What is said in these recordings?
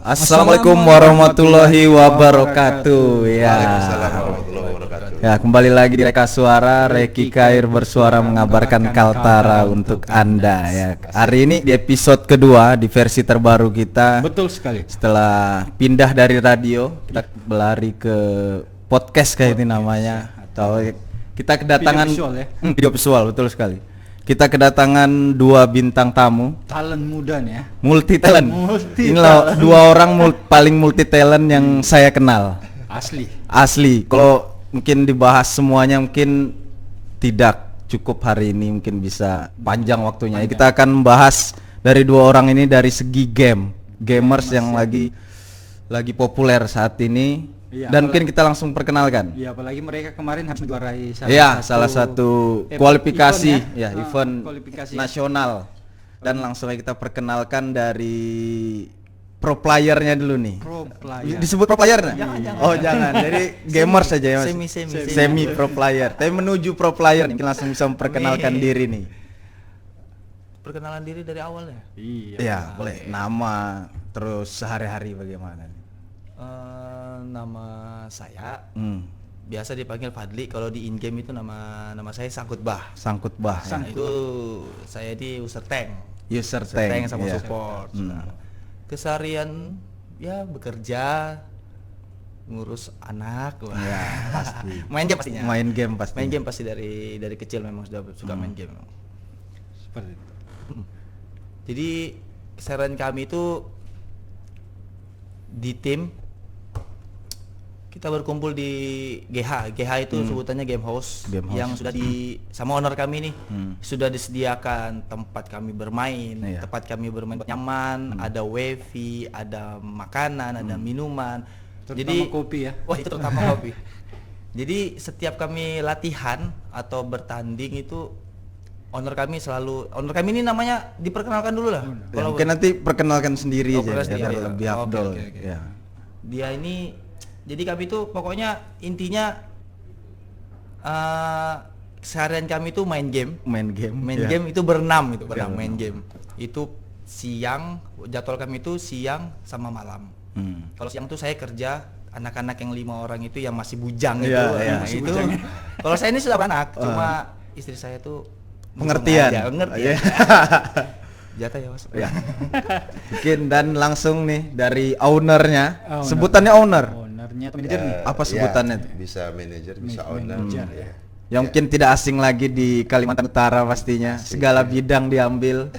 Assalamualaikum warahmatullahi wabarakatuh. Ya, kembali lagi di Reka Suara, Reki Kair bersuara mengabarkan Kaltara untuk Anda ya. Hari ini di episode kedua di versi terbaru kita. Betul sekali. Setelah pindah dari radio, kita berlari ke podcast kayak ini namanya, atau kita kedatangan Video visual ya? Video visual, betul sekali. Kita kedatangan dua bintang tamu, Talent muda nih ya. multi talent. Multi Inilah dua orang paling multi talent yang saya kenal. Asli. Kalau mungkin dibahas semuanya mungkin tidak cukup hari ini, mungkin bisa panjang waktunya. Kita akan membahas dari dua orang ini dari segi gamers yang lagi populer saat ini. Iya, Dan mungkin kita langsung perkenalkan. Iya, apalagi mereka kemarin harus menjuarai Salah satu kualifikasi event kualifikasi nasional. Dan langsung aja kita perkenalkan dari pro playernya dulu nih. Pro player. Disebut pro player nggak? Jangan. Jadi gamers saja ya Mas. Semi pro player. Tapi menuju pro player nih, langsung bisa memperkenalkan diri nih. Perkenalan diri dari awal ya? Iya. Ya, boleh. Nama, terus sehari-hari bagaimana nih? Nama saya Hmm. biasa dipanggil Fadli. Kalau di in game itu nama saya Sangkut Bah. Sangkut Bah. Nah, itu saya di user tank. User Tank tank sama ya. support. Nah, keseharian ya bekerja, ngurus anak. Wah. Ya, pasti. Main game pastinya. Main game pasti. Main game pasti dari kecil memang sudah suka main game. Seperti itu. Jadi keseharian kami itu di tim kita berkumpul di GH. GH itu sebutannya game house, yang sudah sama owner kami nih sudah disediakan tempat kami bermain, tempat kami bermain nyaman, ada wifi, ada makanan, ada minuman. Terutama Jadi kopi ya. Wah, itu terutama kopi. Jadi setiap kami latihan atau bertanding itu owner kami ini namanya diperkenalkan dulu lah. Ya, mungkin nanti perkenalkan sendiri aja perkenalkan biar sendiri. lebih afdol. Oke. Ya. Dia ini, jadi kami tuh pokoknya intinya keseharian kami tuh main game. Main game. Game itu berenam main game. Itu siang, jadwal kami itu siang sama malam. Kalau siang tuh saya kerja, anak-anak yang 5 orang itu yang masih bujang itu. Iya, Nah, itu. Kalau saya ini sudah anak, cuma istri saya tuh Pengertian. Pengertian. Jatah ya Mas. Ya. Mungkin dan langsung nih dari ownernya. Owner. Sebutannya owner. Ownernya atau manajer nih. Apa sebutannya tuh? Bisa manajer, bisa owner. Manajer, Ya. Yang mungkin tidak asing lagi di Kalimantan Utara pastinya. Segala bidang diambil.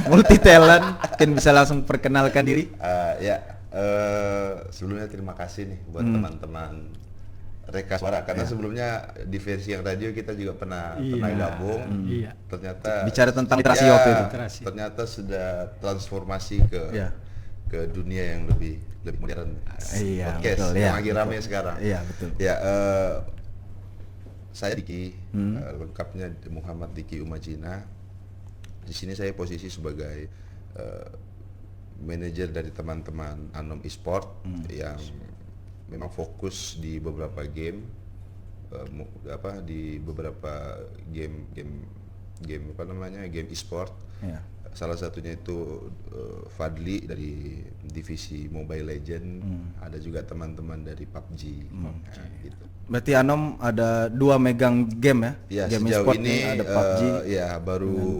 Multi talent. Mungkin bisa langsung perkenalkan diri. Sebelumnya terima kasih nih buat teman-teman Reka Suara, karena sebelumnya di versi yang radio kita juga pernah gabung. Iya. Ternyata Bicara tentang literasi waktu itu. Literasi. Ternyata sudah transformasi ke dunia yang lebih modern. Iya, Podcast betul, yang ya. lagi rame sekarang. Iya, betul. Ya, saya Diki, lengkapnya Muhammad Diki Umajina. Di sini saya posisi sebagai manajer dari teman-teman Anom Esport yang memang fokus di beberapa game, di beberapa game e-sport. Ya. Salah satunya itu Fadli dari divisi Mobile Legend, ada juga teman-teman dari PUBG. Gitu. Berarti Anom ada 2 megang game ya? Ya, Game sejauh e-sport ini nih, ada PUBG.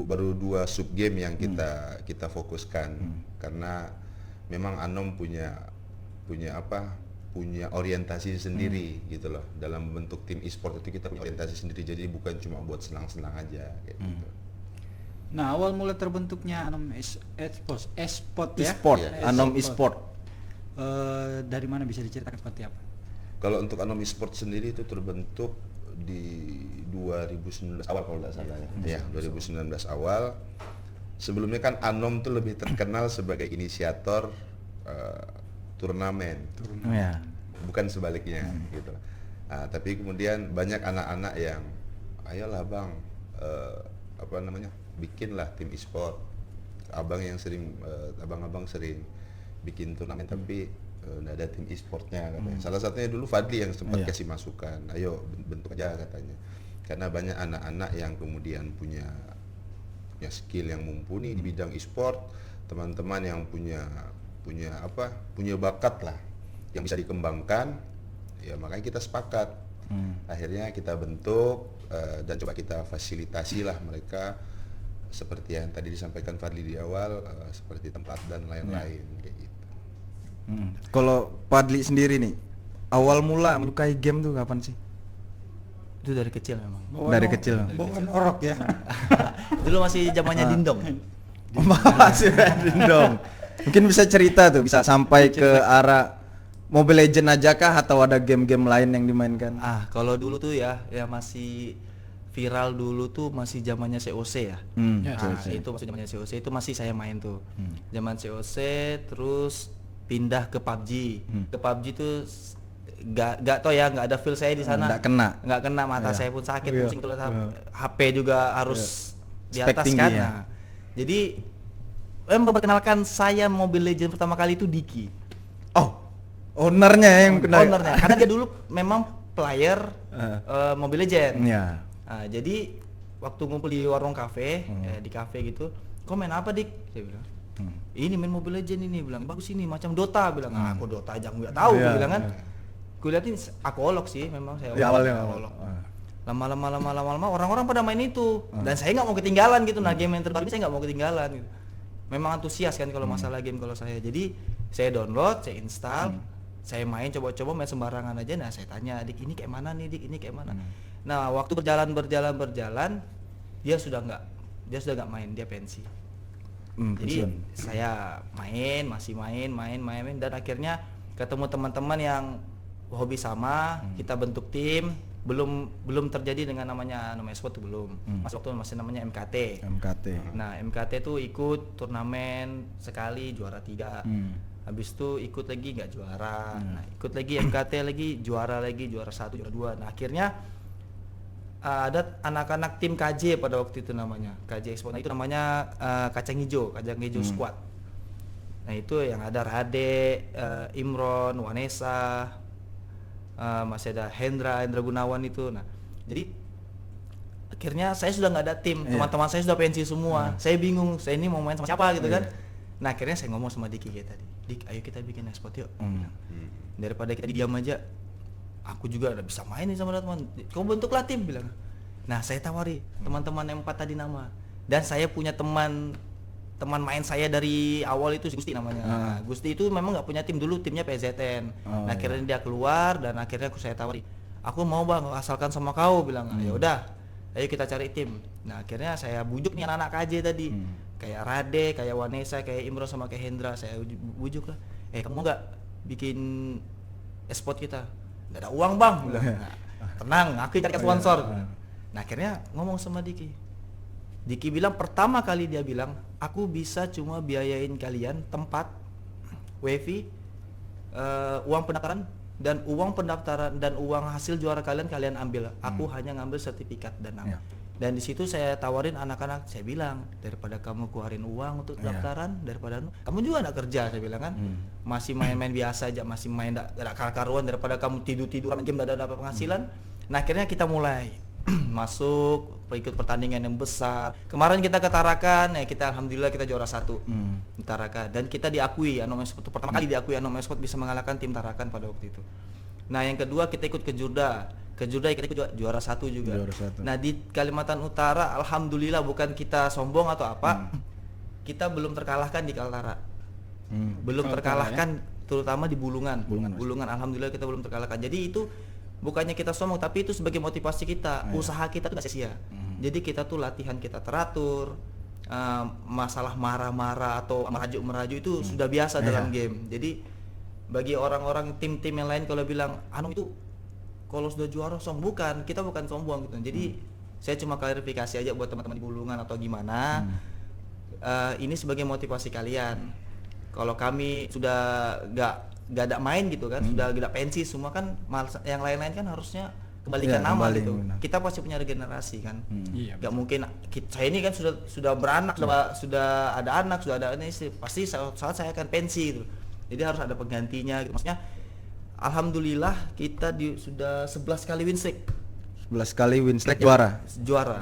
baru 2 sub game yang kita fokuskan, karena memang Anom punya orientasi sendiri gitu loh. Dalam bentuk tim e-sport itu kita punya orientasi sendiri, jadi bukan cuma buat senang-senang aja kayak gitu. Nah, awal mula terbentuknya Anom Esport ya. E-sport, Anom e-sport. Dari mana bisa diceritakan seperti apa? Kalau untuk Anom e-sport sendiri itu terbentuk di 2019 awal kalau tidak salah ya. 2019 awal. Sebelumnya kan Anom tuh lebih terkenal sebagai inisiator turnamen. Ya. Bukan sebaliknya gitu. Nah, tapi kemudian banyak anak-anak yang ayolah Bang, bikinlah tim e-sport. Abang-abang sering bikin turnamen tapi nggak ada tim e-sportnya katanya. Salah satunya dulu Fadli yang sempat kasih masukan, ayo bentuk aja katanya. Karena banyak anak-anak yang kemudian punya punya skill yang mumpuni di bidang e-sport, teman-teman yang punya bakat lah yang bisa dikembangkan, ya makanya kita sepakat. Akhirnya kita bentuk dan coba kita fasilitasi lah mereka seperti yang tadi disampaikan Fadli di awal, seperti tempat dan lain-lain kayak gitu. Kalau Fadli sendiri nih, awal mula menyukai game tuh kapan sih? Itu dari kecil memang. Dari kecil. Bawaan orok ya. Dulu masih zamannya Dindong. Masih dong. Mungkin bisa cerita tuh, bisa sampai ke arah Mobile Legend aja kah atau ada game-game lain yang dimainkan? Kalau dulu tuh ya masih viral dulu tuh masih zamannya COC ya. Itu masih zamannya COC, itu masih saya main tuh. Zaman COC terus pindah ke PUBG. Ke PUBG tuh nggak tau ya, nggak ada feel saya di sana. Nggak kena mata saya pun sakit, pusing terus HP juga harus di atas kan. Nah, jadi memperkenalkan saya Mobile Legend pertama kali itu Diki. Ownernya yang kenal. Ownernya, karena dia dulu memang player Mobile Legend. Nah, jadi waktu ngumpul di warung kafe, di kafe gitu, kau main apa Dik? Saya bilang, ini main Mobile Legend ini, bilang bagus ini macam Dota, bilang. Aku Dota aja nggak tahu, bilang kan. Gue liatin, aku olok sih, memang saya olok. Lama-lama orang-orang pada main itu, dan saya nggak mau ketinggalan gitu. Nah, game yang terbaru saya nggak mau ketinggalan gitu. Memang antusias kan kalau masalah game kalau saya. Jadi saya download, saya install, saya main coba-coba main sembarangan aja. Nah, saya tanya, Dik ini kayak mana nih, Dik ini kayak mana? Nah, waktu berjalan dia sudah nggak main, dia pensi. Jadi saya masih main dan akhirnya ketemu teman-teman yang hobi sama, kita bentuk tim. Belum terjadi dengan namanya e-sport tuh belum. Masih namanya MKT. Nah, MKT tuh ikut turnamen sekali juara 3. Habis itu ikut lagi nggak juara. Nah, ikut lagi MKT lagi juara 1, juara 2. Nah, akhirnya ada anak-anak tim KJ pada waktu itu namanya. KJ Export. Nah, itu namanya Kacang Hijau Squad. Nah, itu yang ada Rade, Imron, Vanessa, masih ada Hendra Gunawan itu. Nah, jadi akhirnya saya sudah nggak ada tim, teman-teman saya sudah pensi semua. Saya bingung, saya ini mau main sama siapa gitu kan. Nah, akhirnya saya ngomong sama Diki kayak tadi, Dik, ayo kita bikin e-sport yuk. Daripada kita diam aja, aku juga udah bisa main nih sama teman. Kau bentuklah tim, bilang. Nah, saya tawari teman-teman yang 4 tadi nama. Dan saya punya teman main saya dari awal itu Gusti namanya. Nah, Gusti itu memang nggak punya tim dulu, timnya PZN. Nah, akhirnya dia keluar dan akhirnya saya tawari, aku mau bang, asalkan sama kau, bilang. Ya udah, ayo kita cari tim. Nah, akhirnya saya bujuk nih anak-anak KJ tadi, kayak Rade, kayak Vanessa, kayak Imron sama kayak Hendra. Saya bujuk lah, kamu nggak bikin e-sport kita? Nggak ada uang bang, bilang. Nah, tenang, aku cari sponsor. Nah, akhirnya ngomong sama Diki bilang, pertama kali dia bilang, aku bisa cuma biayain kalian tempat, wifi, uang pendaftaran dan uang hasil juara kalian ambil. Aku hanya ngambil sertifikat dan nama. Dan di situ saya tawarin anak-anak, saya bilang, daripada kamu keluarin uang untuk pendaftaran, daripada kamu juga nggak kerja, saya bilang kan, masih main-main biasa aja, masih main nggak karuan, daripada kamu tidur-tiduran game nggak ada penghasilan. Nah, akhirnya kita mulai masuk ikut pertandingan yang besar. Kemarin kita ke Tarakan, kita alhamdulillah kita juara 1 di Tarakan, dan kita diakui Anom Esport pertama kali diakui Anom Esport bisa mengalahkan tim Tarakan pada waktu itu. Nah, yang kedua kita ikut ke Jurda kita ikut juara 1 juga. Nah, di Kalimantan Utara alhamdulillah, bukan kita sombong atau apa, kita belum terkalahkan di Kaltara. Belum terkalahkan terutama di Bulungan alhamdulillah kita belum terkalahkan. Jadi itu bukannya kita sombong, tapi itu sebagai motivasi kita. Usaha kita tuh gak sia-sia. Jadi kita tuh latihan kita teratur. Masalah marah-marah atau merajuk itu sudah biasa dalam game. Jadi bagi orang-orang tim-tim yang lain kalau bilang, anu itu kalau sudah juara bukan, kita bukan sombong gitu. Jadi saya cuma klarifikasi aja buat teman-teman di Bulungan atau gimana. Ini sebagai motivasi kalian. Kalau kami sudah gak ada main gitu kan, sudah gak pensi semua kan, yang lain-lain kan harusnya kembalikan nama gitu. Kita pasti punya regenerasi kan. Gak mungkin saya ini kan sudah beranak, sudah ada anak, sudah ada istri, pasti saat saya akan pensi gitu. Jadi harus ada penggantinya gitu. Maksudnya alhamdulillah kita sudah 11 kali win streak. 11 kali win streak juara. Juara.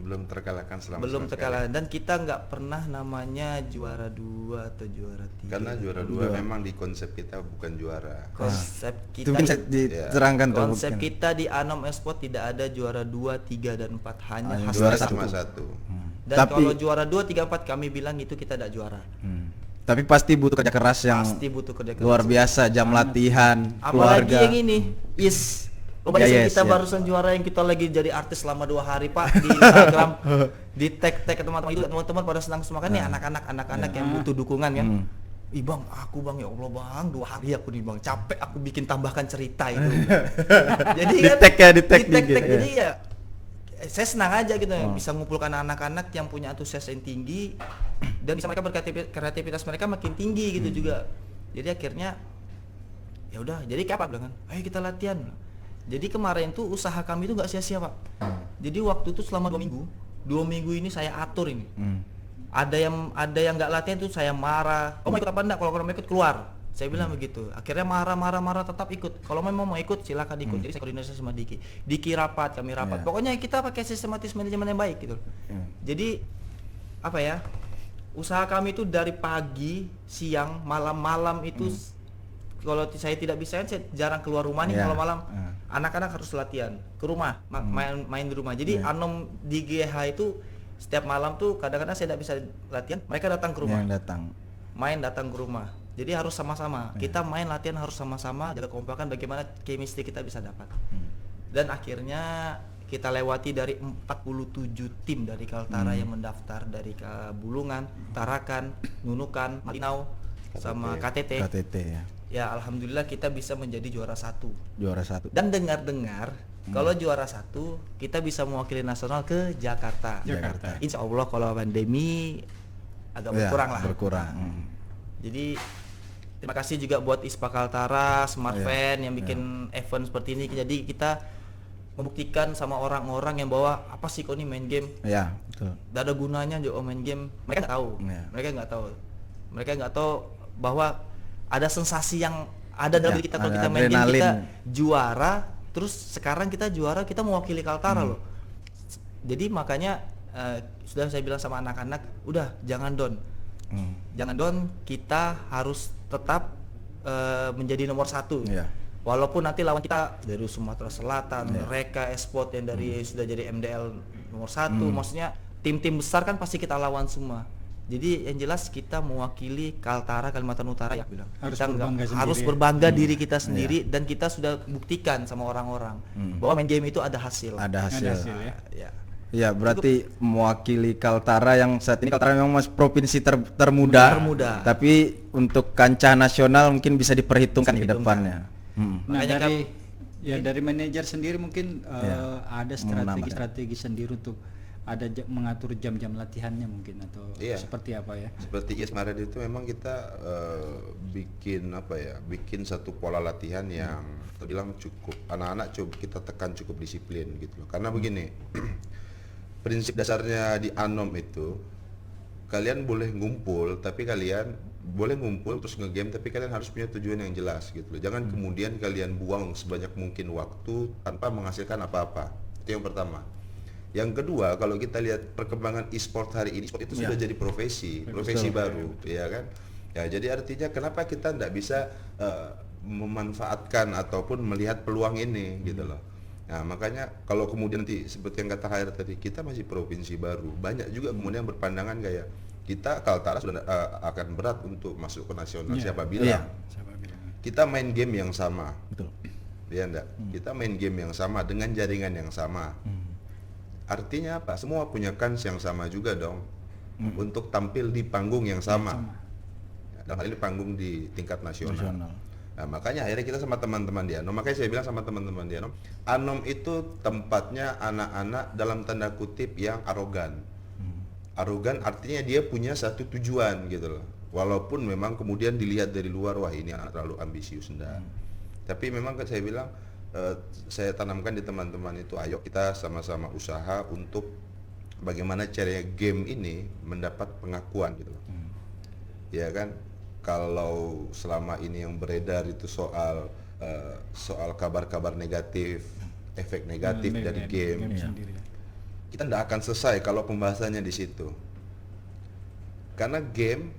Belum terkalahkan selama Belum 11 terkalahkan dan kita nggak pernah namanya juara 2 atau juara 3. Karena juara 2 memang di konsep kita bukan juara. Konsep Itu kita bisa diterangkan tuh. konsep kita di Anom Esport tidak ada juara 2, 3 dan 4, hanya khas Juara satu. cuma satu. Dan kalau juara 2, 3, 4 kami bilang itu kita tidak juara. Tapi pasti butuh kerja keras yang Pasti butuh kerja keras. luar biasa, jam latihan, Apalagi keluarga. yang ini, lo bayangin kita barusan juara yang kita lagi jadi artis selama 2 hari Pak di Instagram, di tag teman-teman pada senang semua kan nih anak-anak yang butuh dukungan kan. Ih bang, aku bang ya Allah bang, 2 hari aku nih bang, capek aku bikin tambahkan cerita itu. Jadi Di kan, tag ya, di tag di tag, gitu. jadi ya saya senang aja gitu ya, bisa mengumpulkan anak-anak yang punya antusias yang tinggi dan bisa mereka kreativitas mereka makin tinggi gitu juga. Jadi akhirnya ya udah, jadi kayak apa bilang kan, ayo kita latihan. Jadi kemarin tuh usaha kami tuh nggak sia-sia Pak. Jadi waktu itu selama 2 minggu ini saya atur ini. Ada yang nggak latihan tuh saya marah. Oh mau ikut apa enggak? Kalau mau ikut keluar. Saya bilang begitu. Akhirnya marah tetap ikut. Kalau memang mau ikut silakan ikut. Jadi saya koordinasi sama Diki. Diki rapat, kami rapat. Pokoknya kita pakai sistematis manajemen yang baik gitu. Jadi apa ya? Usaha kami itu dari pagi, siang, malam itu kalau saya tidak bisa kan saya jarang keluar rumah nih kalau malam. Anak-anak harus latihan ke rumah, main di rumah. Jadi Anom di GH itu setiap malam tuh kadang-kadang saya tidak bisa latihan, mereka datang ke rumah. Main datang ke rumah. Jadi harus sama-sama. Kita main latihan harus sama-sama, jaga kompakan bagaimana chemistry kita bisa dapat. Dan akhirnya kita lewati dari 47 tim dari Kaltara yang mendaftar dari Bulungan, Tarakan, Nunukan, Malinau sama KTT. ya. Ya alhamdulillah kita bisa menjadi juara 1. Juara 1. Dan dengar-dengar kalau juara 1 kita bisa mewakili nasional ke Jakarta. Insya Allah kalau pandemi agak berkurang lah. Jadi terima kasih juga buat ISPA Kaltara, Smart Fan yang bikin event seperti ini. Jadi kita membuktikan sama orang-orang yang bahwa apa sih kok ini main game? Iya, betul. Gak ada gunanya juga main game. Mereka nggak tahu. Mereka nggak tahu bahwa ada sensasi yang ada dalam diri kita kalau kita main game, kita juara. Terus sekarang kita juara, kita mewakili Kaltara loh. Jadi makanya sudah saya bilang sama anak-anak, udah jangan down. Jangan down, kita harus tetap menjadi nomor 1. Walaupun nanti lawan kita dari Sumatera Selatan, Reka Esport yang dari sudah jadi MDL nomor 1, maksudnya tim-tim besar kan pasti kita lawan semua. Jadi yang jelas kita mewakili Kaltara Kalimantan Utara ya bilang. Harus berbangga diri kita sendiri dan kita sudah buktikan sama orang-orang bahwa main game itu ada hasil. Ada hasil ya. Ya, berarti mewakili Kaltara yang saat ini Kaltara memang masih provinsi termuda. Tapi untuk kancah nasional mungkin bisa diperhitungkan ke depannya. Nah, dari manajer sendiri mungkin ada strategi sendiri untuk mengatur jam-jam latihannya mungkin atau seperti apa ya? Seperti kemarin itu memang kita bikin satu pola latihan yang terbilang cukup anak-anak kita tekan cukup disiplin gitu loh. Karena begini, prinsip dasarnya di Anom itu kalian boleh ngumpul tapi kalian boleh ngumpul terus ngegame tapi kalian harus punya tujuan yang jelas gitu loh. Jangan kemudian kalian buang sebanyak mungkin waktu tanpa menghasilkan apa-apa. Itu yang pertama. Yang kedua, kalau kita lihat perkembangan e-sport hari ini, e-sport itu sudah jadi profesi baru, ya kan? Ya, jadi artinya kenapa kita tidak bisa memanfaatkan ataupun melihat peluang ini gitu loh. Nah, makanya kalau kemudian nanti seperti yang kata Khair tadi, kita masih provinsi baru, banyak juga kemudian berpandangan kayak kita Kaltara sudah akan berat untuk masuk ke nasional. Siapa bilang? Kita main game yang sama, betul? Ya enggak? Kita main game yang sama dengan jaringan yang sama. Artinya apa? Semua punya kans yang sama juga dong untuk tampil di panggung yang sama. Dalam hal ini panggung di tingkat nasional. Nah, makanya akhirnya kita sama teman-teman di Anom, makanya saya bilang sama teman-teman di Anom, Anom itu tempatnya anak-anak dalam tanda kutip yang arogan. Arogan artinya dia punya satu tujuan gitu loh. Walaupun memang kemudian dilihat dari luar, wah ini anak terlalu ambisius enggak. Tapi memang saya bilang saya tanamkan di teman-teman itu, ayo kita sama-sama usaha untuk bagaimana caranya game ini mendapat pengakuan gitu loh. Ya kan, kalau selama ini yang beredar itu soal kabar-kabar negatif efek negatif dari game. Sendiri. Kita tidak akan selesai kalau pembahasannya di situ. Karena game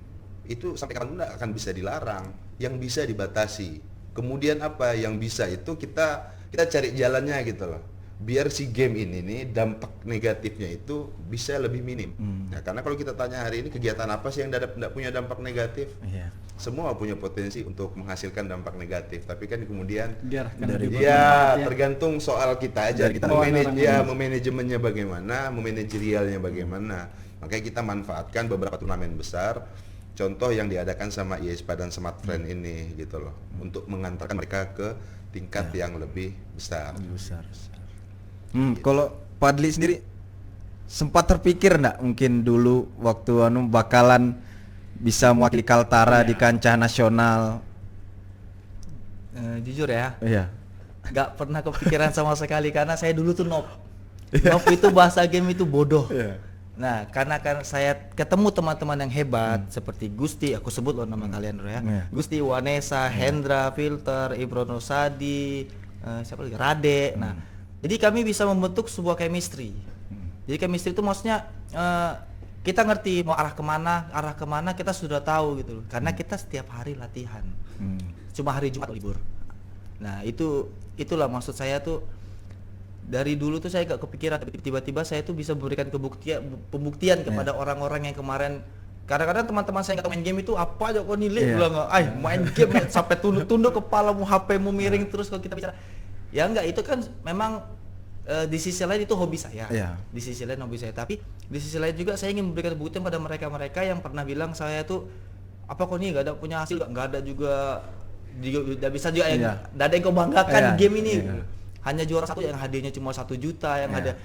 itu sampai kapan tidak akan bisa dilarang, yang bisa dibatasi. Kemudian apa yang bisa itu kita cari jalannya gitu loh. Biar si game ini nih dampak negatifnya itu bisa lebih minim. Nah, karena kalau kita tanya hari ini kegiatan apa sih yang tidak punya dampak negatif? Semua punya potensi untuk menghasilkan dampak negatif, tapi kan kemudian tergantung soal kita aja, kita memanajemennya bagaimana, memanajerialnya bagaimana. Makanya kita manfaatkan beberapa turnamen besar, contoh yang diadakan sama IESPA dan Smart Friend ini gitu loh, untuk mengantarkan mereka ke tingkat yang lebih besar. Kalau Fadli sendiri sempat terpikir enggak mungkin dulu waktu bakalan bisa mewakili Kaltara di kancah nasional? Jujur ya, Iya. nggak pernah kepikiran sama sekali karena saya dulu tuh noob. Noob itu bahasa game itu bodoh. Nah, karena saya ketemu teman-teman yang hebat seperti Gusti, aku sebut loh nama kalian dulu ya. Gusti, Wanesa, Hendra, Filter, Ibrono Sadi, siapa lagi? Rade. Nah, jadi kami bisa membentuk sebuah chemistry. Jadi chemistry itu maksudnya kita ngerti mau arah kemana kita sudah tahu gitu loh. Karena kita setiap hari latihan. Cuma hari Jumat libur. Nah, itulah maksud saya tuh. Dari dulu tuh saya gak kepikiran, tiba-tiba saya tuh bisa memberikan pembuktian kepada orang-orang yang kemarin. Kadang-kadang teman-teman saya yang main game itu apa aja kok nilai bilang, main game sampai tunduk kepalamu, HP-mu miring terus kalau kita bicara. Ya enggak, itu kan memang di sisi lain itu hobi saya. Di sisi lain hobi saya, tapi di sisi lain juga saya ingin memberikan pembuktian pada mereka-mereka yang pernah bilang saya tuh apa kok nih gak ada punya hasil, gak ada juga tidak bisa juga yang gak ada yang kau banggakan di game ini. Hanya juara satu yang hadiahnya cuma 1 juta yang ada.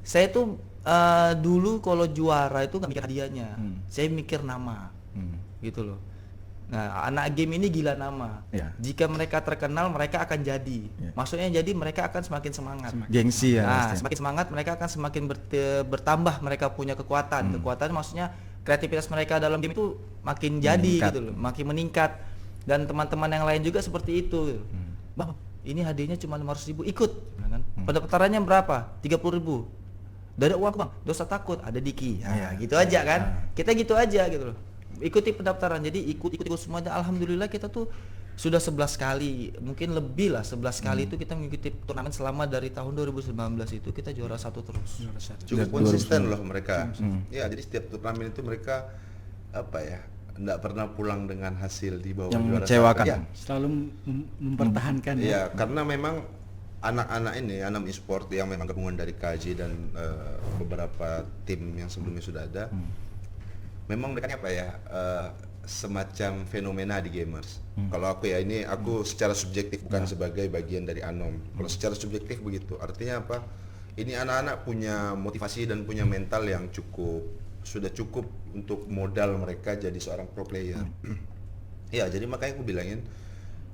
Saya tuh dulu kalau juara itu nggak mikir hadiahnya, saya mikir nama, gitu loh. Nah, anak game ini gila nama. Jika mereka terkenal, mereka akan jadi. Maksudnya jadi mereka akan semakin semangat. Gengsi ya. Nah, semakin semangat mereka akan semakin bertambah. Mereka punya kekuatan. Kekuatan maksudnya kreativitas mereka dalam game itu makin jadi gitu loh, makin meningkat. Dan teman-teman yang lain juga seperti itu. Bang, ini hadiahnya cuma 500.000, ikut kan? Pendaftarannya berapa? 30.000. Dari uang Bang, dosa takut, ada Diki. Gitu aja kan. Kita gitu aja gitu loh. Ikuti pendaftaran. Jadi ikut semuanya. Alhamdulillah kita tuh sudah 11 kali, mungkin lebih lah 11 kali itu kita mengikuti turnamen selama dari tahun 2019 itu kita juara 1 terus. Cukup konsisten loh mereka. Ya, jadi setiap turnamen itu mereka enggak pernah pulang dengan hasil di bawah yang juara mengecewakan. Selalu mempertahankan. Ya, karena memang anak-anak ini, anak e-sport yang memang gabungan dari KJ dan beberapa tim yang sebelumnya sudah ada, memang mereka semacam fenomena di gamers. Kalau aku secara subjektif, bukan sebagai bagian dari Anom. Kalau secara subjektif begitu, artinya apa? Ini anak-anak punya motivasi dan punya mental yang sudah cukup untuk modal mereka jadi seorang pro player. Ya, jadi makanya aku bilangin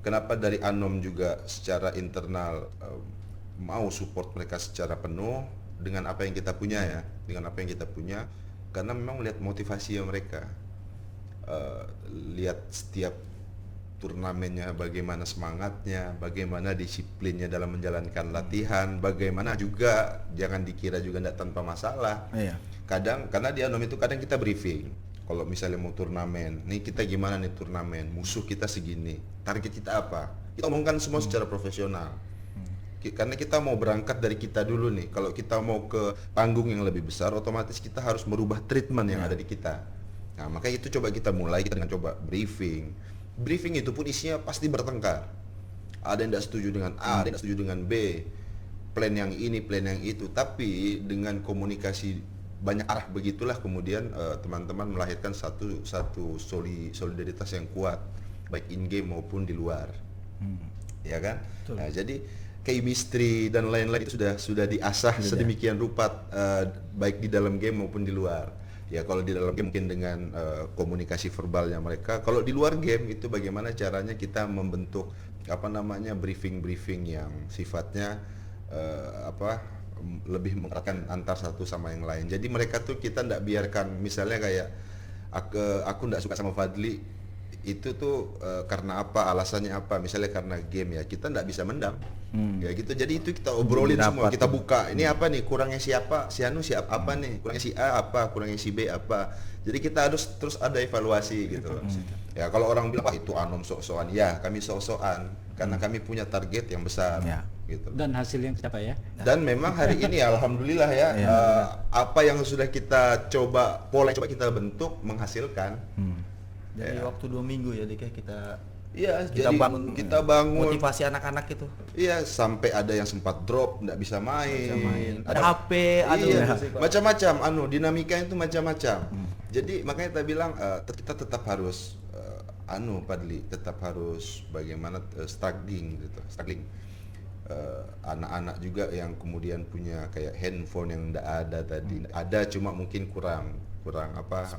kenapa dari Anom juga secara internal mau support mereka secara penuh dengan apa yang kita punya karena memang melihat motivasi mereka, lihat setiap turnamennya bagaimana semangatnya, bagaimana disiplinnya dalam menjalankan latihan, bagaimana juga jangan dikira juga tidak tanpa masalah. Kadang karena di Anom itu kadang kita briefing. Kalau misalnya mau turnamen, nih kita gimana nih turnamen, musuh kita segini, target kita apa? Kita omongkan semua secara profesional. Karena kita mau berangkat dari kita dulu nih. Kalau kita mau ke panggung yang lebih besar, otomatis kita harus merubah treatment yang ada di kita. Nah, makanya itu coba kita mulai dengan coba briefing. Briefing itu pun isinya pasti bertengkar. Ada yang tidak setuju dengan A, ada yang tidak setuju dengan B. Plan yang ini, plan yang itu. Tapi dengan komunikasi banyak arah begitulah kemudian teman-teman melahirkan satu solidaritas yang kuat baik in game maupun di luar. Ya kan? Nah, jadi chemistry dan lain-lain itu sudah diasah sedemikian rupa baik di dalam game maupun di luar. Ya, kalau di dalam game mungkin dengan komunikasi verbalnya mereka. Kalau di luar game itu bagaimana caranya kita membentuk briefing yang sifatnya lebih mengeratkan antar satu sama yang lain. Jadi mereka tuh kita tidak biarkan misalnya kayak aku tidak suka sama Fadli, itu tuh karena apa, alasannya apa, misalnya karena game ya, kita nggak bisa mendam. Ya gitu, jadi itu kita obrolin semua, kita buka, ini apa nih, kurangnya siapa, si Anu siapa apa nih, kurangnya si A apa, kurangnya si B apa. Jadi kita harus terus ada evaluasi gitu loh. Ya kalau orang bilang, wah itu Anom sok-sokan, ya kami sok-sokan, karena kami punya target yang besar. Gitu. Dan hasil yang tercapai ya. Dan memang hari ini alhamdulillah ya, apa yang sudah kita coba, pola yang coba kita bentuk menghasilkan. Jadi waktu 2 minggu ya Dik, kita kita bangun motivasi anak-anak itu. Iya, sampai ada yang sempat drop, nggak bisa main. Ada HP, ada macam-macam, dinamika itu macam-macam. Jadi makanya kita bilang kita tetap harus Padli, tetap harus bagaimana struggling. Anak-anak juga yang kemudian punya kayak handphone yang nggak ada tadi, ada cuma mungkin kurang apa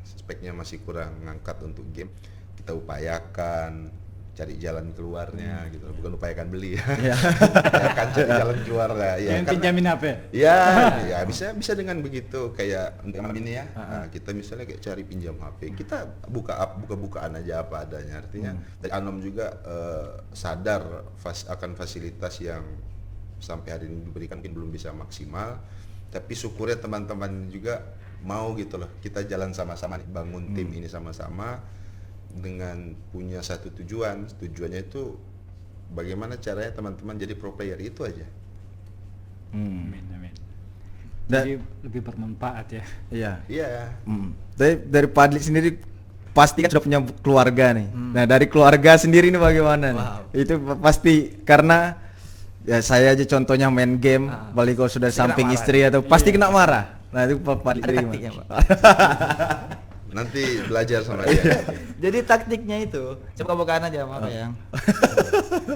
speknya masih kurang ngangkat untuk game. Kita upayakan cari jalan keluarnya gitu, bukan upayakan beli ya. Upayakan cari jalan keluarnya ya. Yang pinjamin HP ya bisa dengan begitu, kayak untuk ini ya. Kita misalnya kayak cari pinjam HP, kita bukaan aja apa adanya. Artinya dari Anom juga sadar akan fasilitas yang sampai hari ini diberikan mungkin belum bisa maksimal, tapi syukurnya teman-teman juga mau gitu loh, kita jalan sama-sama nih, bangun tim ini sama-sama dengan punya satu tujuannya itu bagaimana caranya teman-teman jadi pro player, itu aja. Amin. Jadi lebih bermanfaat ya. Iya. Dari Padli sendiri pasti kan sudah punya keluarga nih. Nah dari keluarga sendiri ini bagaimana nih? Itu pasti karena ya saya aja contohnya main game, balik kalau sudah samping istri atau pasti kena marah. Nah itu Padli taktiknya, Pak. Nanti belajar sama dia. Jadi taktiknya itu, coba bukaan aja maaf ya.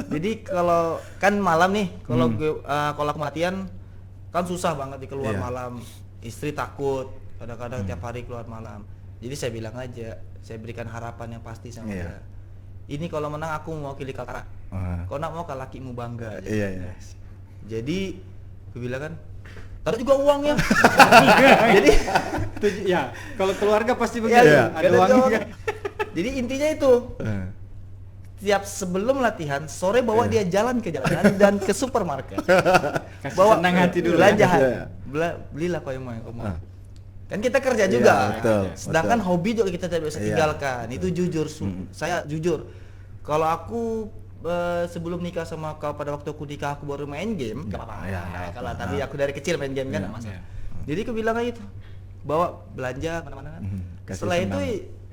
Jadi kalau kan malam nih, kalau aku latihan kan susah banget di keluar malam. Istri takut, kadang-kadang tiap hari keluar malam. Jadi saya bilang aja, saya berikan harapan yang pasti sama dia. Ini kalau menang aku mau mewakili Kaltara. Kalau nak mau lakimu bangga. Jadi aku bilang kan, taruh juga uangnya. Jadi ya kalau keluarga pasti begitu, ada uangnya. Jadi intinya itu, tiap sebelum latihan sore bawa dia jalan ke jalanan dan ke supermarket. Bawa senang hati dulu. Belanjaan. Belilah kau yang mau. Kan kita kerja juga. Sedangkan hobi juga kita tidak bisa tinggalkan. Itu jujur, saya jujur. Kalau aku sebelum nikah sama kau, pada waktu aku nikah aku baru main game, gak apa-apa. Kalau tadi aku dari kecil main game kan, masalah. Jadi aku bilang aja itu, bawa belanja mana-mana kan. Setelah itu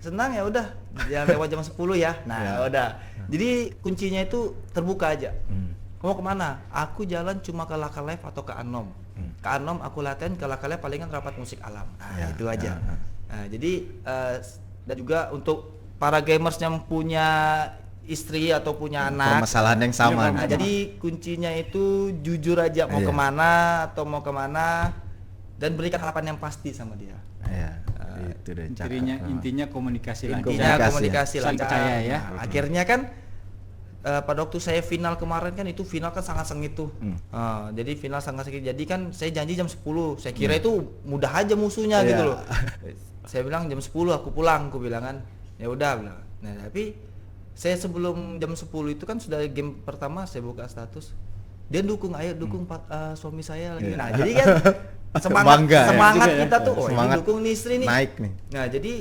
senang ya udah, jangan lewat jam 10 ya. Nah udah. Jadi kuncinya itu terbuka aja. Mau kemana? Aku jalan cuma ke Laka Live atau ke Anom. Ke Anom aku latihan, ke Laka Live palingan rapat musik alam. Nah itu aja. Nah jadi dan juga untuk para gamers yang punya istri atau punya anak, permasalahan yang sama. Nah, jadi kuncinya itu jujur aja mau kemana atau mau kemana, dan berikan harapan yang pasti sama dia. Itu deh. Intinya komunikasi lancar. Intinya komunikasi lancar. Percaya ya. Akhirnya kan pada waktu saya final kemarin kan, itu final kan sangat sengit tuh. Jadi final sangat sengit. Jadi kan saya janji jam 10. Saya kira itu mudah aja musuhnya gitu loh. Saya bilang jam 10 aku pulang, aku bilang kan. Ya udah bilang. Nah, tapi saya sebelum jam 10 itu kan sudah game pertama, saya buka status. Dia dukung, ayo dukung suami saya lagi. Nah, jadi kan semangat kita tuh, ini dukung nih istri nih. Naik nih. Nah, jadi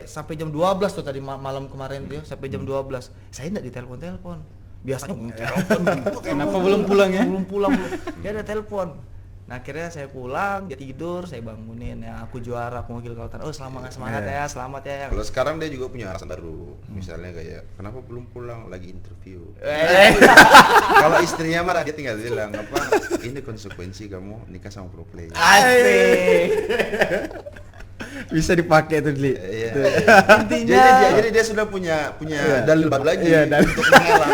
sampai jam 12 tuh tadi malam kemarin tuh, sampai jam 12. Saya enggak ditelepon. Biasanya telepon. Kenapa belum pulang ya? Belum pulang. Dia ada telepon. Nah, akhirnya saya pulang, dia tidur, saya bangunin, ya aku juara, aku wakil Kaltara. Oh, semangat ya, selamat ya. Kalau sekarang dia juga punya alasan baru. Misalnya kayak, kenapa belum pulang, lagi interview. Kalau istrinya marah, dia tinggal bilang, apa, ini konsekuensi kamu nikah sama pro player. Asik. Bisa dipakai tuh, Li. Intinya jadi dia sudah punya dalil baru lagi untuk mengalah.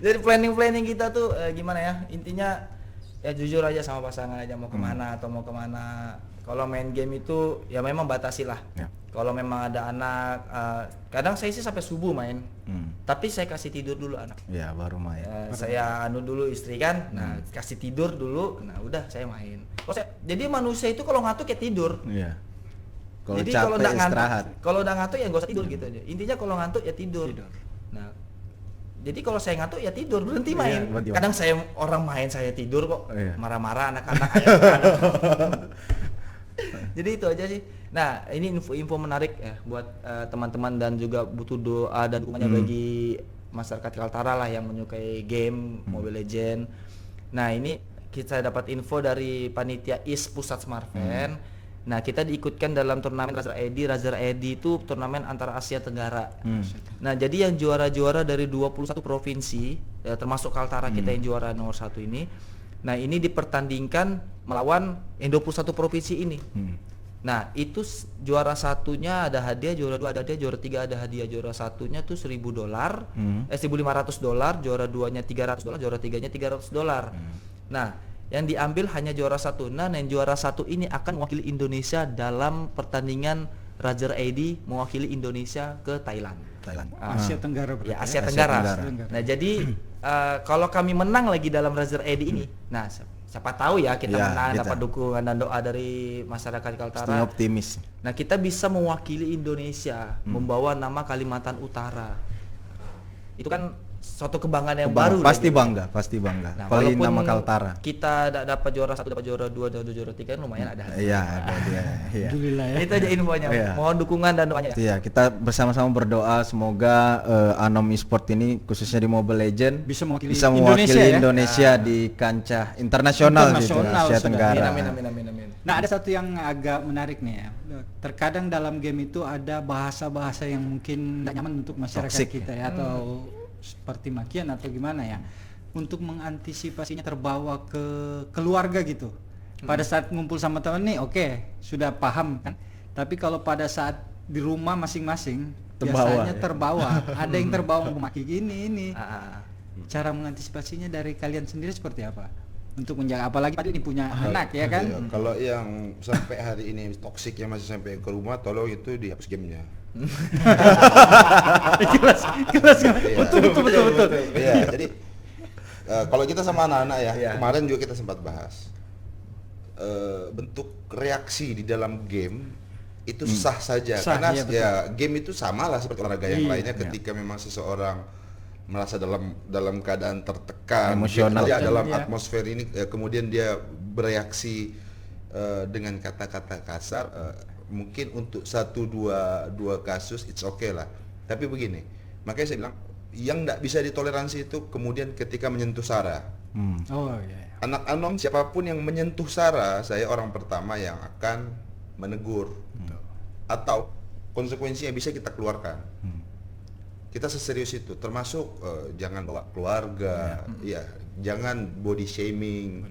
Jadi planning kita tuh gimana ya? Intinya ya jujur aja sama pasangan aja, mau kemana atau mau kemana. Kalau main game itu ya memang batasi lah. Kalau memang ada anak, kadang saya sih sampai subuh main. Tapi saya kasih tidur dulu anak. Ya baru main. Saya dulu istri kan, nah kasih tidur dulu, nah udah saya main. Jadi manusia itu kalau ngantuk ya tidur. Kalau Jadi capek kalau nggak ngantuk, istirahat. kalau udah ngantuk ya nggak usah tidur gitu aja. Intinya kalau ngantuk ya tidur. Nah, jadi kalau saya ngantuk ya tidur, berhenti main. berhenti main. Kadang saya orang main saya tidur kok, Iya. marah-marah anak-anak ayam. Jadi itu aja sih. Nah, ini info-info menarik ya buat teman-teman dan juga butuh doa dan dukungannya bagi masyarakat Kaltara lah yang menyukai game Mobile Legend. Nah, ini kita dapat info dari panitia IS Pusat Smartfan. Nah, kita diikutkan dalam turnamen Razer ID. Razer ID itu turnamen antara Asia Tenggara. Nah, jadi yang juara-juara dari 21 provinsi, ya, termasuk Kaltara kita yang juara nomor 1 ini. Nah, ini dipertandingkan melawan yang 21 provinsi ini. Nah, itu juara satunya ada hadiah, juara 2 ada hadiah, juara 3 ada hadiah. Juara satunya tuh $1.000, $1.500, juara 2-nya $300, juara 3-nya $300. Nah, yang diambil hanya juara 1. Nah, yang juara 1 ini akan mewakili Indonesia dalam pertandingan Razer ID mewakili Indonesia ke Thailand. Asia Tenggara berarti. Ya, Asia Tenggara. Nah, jadi kalau kami menang lagi dalam Razer ID ini, nah siapa tahu ya kita menang, dapat dukungan dan doa dari masyarakat Kaltara. Optimis. Nah, kita bisa mewakili Indonesia, membawa nama Kalimantan Utara. Itu kan suatu kebanggaan yang baru. Pasti gitu. bangga, pasti bangga. Nah, Apalagi walaupun nama Kaltara. kita dapat juara 1, dapat juara 2, dan juara 3 lumayan ada hadiah. Iya, ada dia. Iya. Alhamdulillah ya. Itu aja infonya. Iya. Mohon dukungan dan doanya. Iya, kita bersama-sama berdoa semoga Anom Esport ini khususnya di Mobile Legend Bisa mewakili Indonesia di kancah internasional gitu, Asia sudah. Tenggara. Amin. Nah, ada satu yang agak menarik nih ya. Terkadang dalam game itu ada bahasa-bahasa yang mungkin tidak nyaman untuk masyarakat Toxic, kita ya, atau seperti makian atau gimana ya. Untuk mengantisipasinya terbawa ke keluarga gitu. Pada saat ngumpul sama teman nih, oke, sudah paham kan. Tapi kalau pada saat di rumah masing-masing biasanya terbawa. Ada yang terbawa memaki ini. Cara mengantisipasinya dari kalian sendiri seperti apa? Untuk menjaga, apalagi tadi ini punya anak ya kan. Iya, kalau yang sampai hari ini toksiknya masih sampai ke rumah, tolong itu dihapus gamenya. Kelas. Betul. Iya, jadi kalau kita sama anak-anak ya, kemarin juga kita sempat bahas bentuk reaksi di dalam game itu sah saja, karena ya game itu samalah seperti olahraga yang lainnya. Ketika memang seseorang merasa dalam keadaan tertekan, emosional, dalam atmosfer ini, kemudian dia bereaksi dengan kata-kata kasar, mungkin untuk 1-2 kasus it's okay lah. Tapi begini, makanya saya bilang yang tidak bisa ditoleransi itu kemudian ketika menyentuh sara. Anak Anom siapapun yang menyentuh sara, saya orang pertama yang akan menegur atau konsekuensinya bisa kita keluarkan. Kita seserius itu, termasuk jangan bawa keluarga, ya jangan body shaming.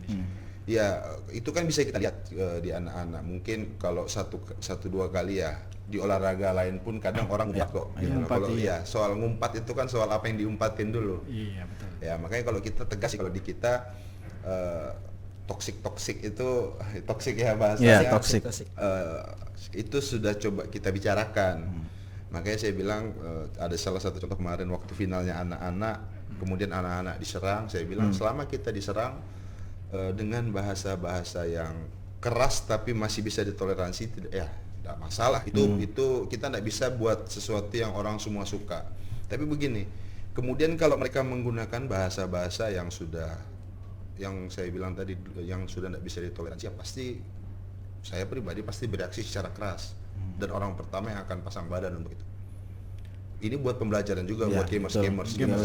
Ya itu kan bisa kita lihat di anak-anak. Mungkin kalau 1-2 kali ya, di olahraga lain pun kadang orang ngumpat kok. Gitu. Kalau soal ngumpat itu kan soal apa yang diumpatin dulu. Iya betul. Ya makanya kalau kita tegas sih, kalau di kita toksik itu toksik ya bahasanya. Toksik. Itu sudah coba kita bicarakan. Makanya saya bilang ada salah satu contoh kemarin waktu finalnya anak-anak, kemudian anak-anak diserang. Saya bilang selama kita diserang dengan bahasa-bahasa yang keras tapi masih bisa ditoleransi, ya tidak masalah. Itu kita tidak bisa buat sesuatu yang orang semua suka. Tapi begini, kemudian kalau mereka menggunakan bahasa-bahasa yang saya bilang tadi yang sudah tidak bisa ditoleransi, ya pasti saya pribadi pasti bereaksi secara keras, dan orang pertama yang akan pasang badan untuk itu. Ini buat pembelajaran juga buat gamers gitu.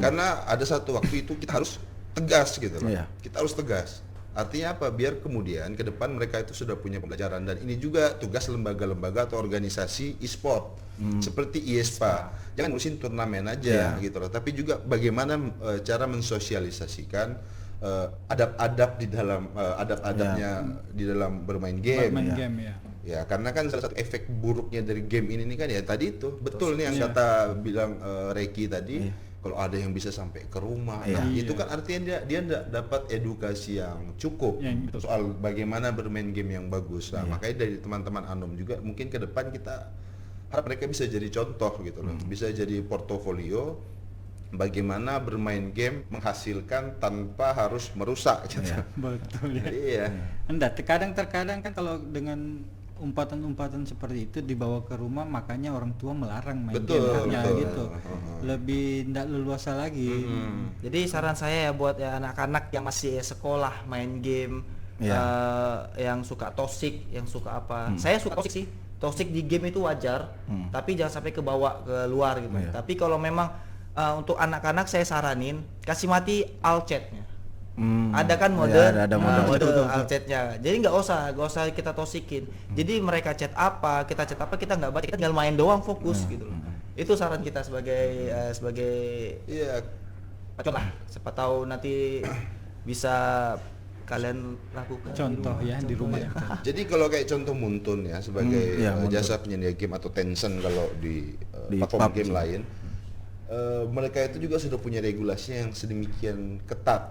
Karena ada satu waktu itu kita harus tegas gitu loh. Kita harus tegas. Artinya apa? Biar kemudian ke depan mereka itu sudah punya pembelajaran, dan ini juga tugas lembaga-lembaga atau organisasi e-sport seperti IESPA. Jangan ngurusin turnamen aja gitu loh, tapi juga bagaimana cara mensosialisasikan adab-adab di dalam adab-adabnya di dalam bermain game. Ya, karena kan salah satu efek buruknya dari game ini kan ya tadi itu betul nih yang kata bilang Reki tadi. Kalau ada yang bisa sampai ke rumah, itu kan artinya dia tidak dapat edukasi yang cukup soal bagaimana bermain game yang bagus. Nah, makanya dari teman-teman Anom juga mungkin ke depan kita harap mereka bisa jadi contoh gitu loh, bisa jadi portofolio bagaimana bermain game menghasilkan tanpa harus merusak gitu. Betul ya. Iya. Terkadang kan kalau dengan umpatan-umpatan seperti itu dibawa ke rumah, makanya orang tua melarang main Betul, game betul. gitu. Lebih tidak leluasa lagi. Jadi saran saya ya buat ya anak-anak yang masih sekolah main game, yang suka toxic, yang suka apa. Saya suka toxic sih. Toxic di game itu wajar, tapi jangan sampai kebawa ke luar gitu. Tapi kalau memang untuk anak-anak saya saranin kasih mati all chatnya. Ada kan mode, ada mode all chatnya. Jadi nggak usah kita tosikin. Jadi mereka chat apa, kita nggak baca, kita tinggal main doang, fokus gitu loh. Itu saran kita sebagai Iya. pacot lah. Siapa tahu nanti bisa kalian lakukan. Contoh ya di rumah. Jadi kalau kayak contoh Muntun ya sebagai jasa penyedia game atau Tencent kalau di platform PUBG. game lain, mereka itu juga sudah punya regulasi yang sedemikian ketat.